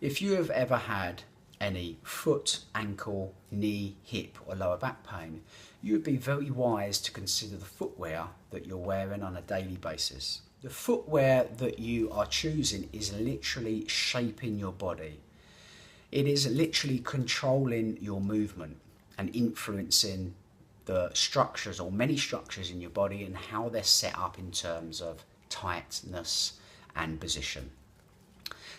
If you have ever had any foot, ankle, knee, hip or lower back pain, you would be very wise to consider the footwear that you're wearing on a daily basis. The footwear that you are choosing is literally shaping your body. It is literally controlling your movement and influencing the structures or many structures in your body and how they're set up in terms of tightness and position.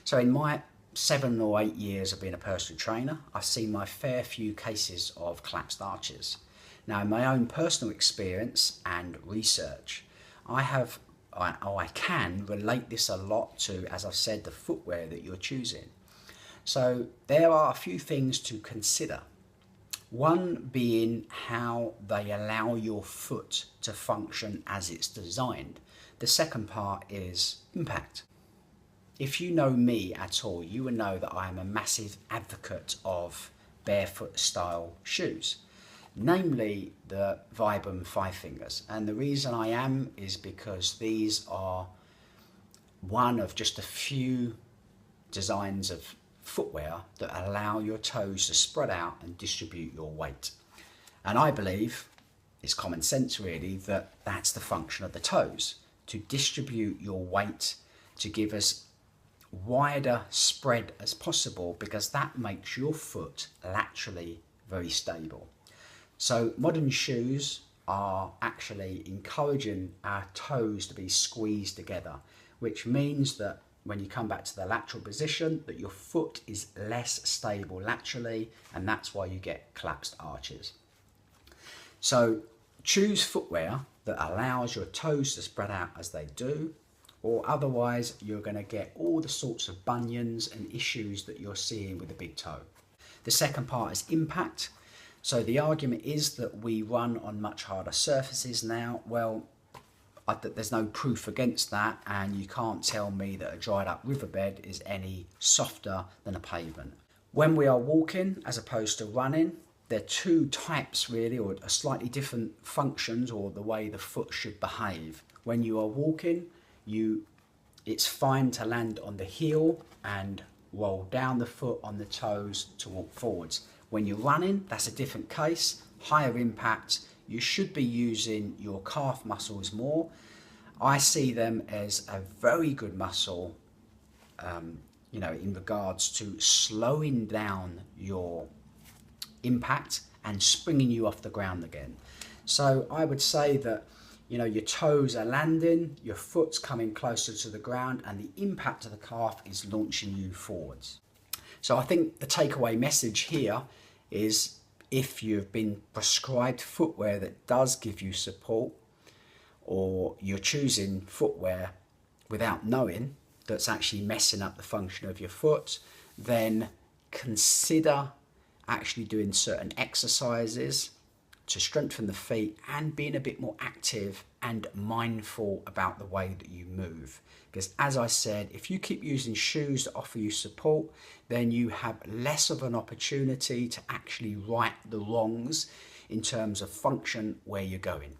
So in my 7 or 8 years of being a personal trainer, I've seen my fair few cases of collapsed arches. Now, in my own personal experience and research, I can relate this a lot to, as I've said, the footwear that you're choosing. So there are a few things to consider. One being how they allow your foot to function as it's designed. The second part is impact. If you know me at all, you will know that I am a massive advocate of barefoot style shoes, namely the Vibram Five Fingers. And the reason I am is because these are one of just a few designs of footwear that allow your toes to spread out and distribute your weight. And I believe, it's common sense really, that that's the function of the toes, to distribute your weight, to give us wider spread as possible, because that makes your foot laterally very stable. So modern shoes are actually encouraging our toes to be squeezed together, which means that when you come back to the lateral position, that your foot is less stable laterally, and that's why you get collapsed arches. So choose footwear that allows your toes to spread out as they do, or otherwise you're going to get all the sorts of bunions and issues that you're seeing with the big toe. The second part is impact. So the argument is that we run on much harder surfaces now. Well, there's no proof against that, and you can't tell me that a dried up riverbed is any softer than a pavement. When we are walking as opposed to running, there are two types really, or slightly different functions or the way the foot should behave. When you are walking, it's fine to land on the heel and roll down the foot on the toes to walk forwards. When you're running, that's a different case, higher impact. You should be using your calf muscles more. I see them as a very good muscle, in regards to slowing down your impact and springing you off the ground again. So I would say that your toes are landing, your foot's coming closer to the ground, and the impact of the calf is launching you forwards. So I think the takeaway message here is, if you've been prescribed footwear that does give you support, or you're choosing footwear without knowing that's actually messing up the function of your foot, then consider actually doing certain exercises to strengthen the feet and being a bit more active and mindful about the way that you move. Because as I said, if you keep using shoes that offer you support, then you have less of an opportunity to actually right the wrongs in terms of function where you're going.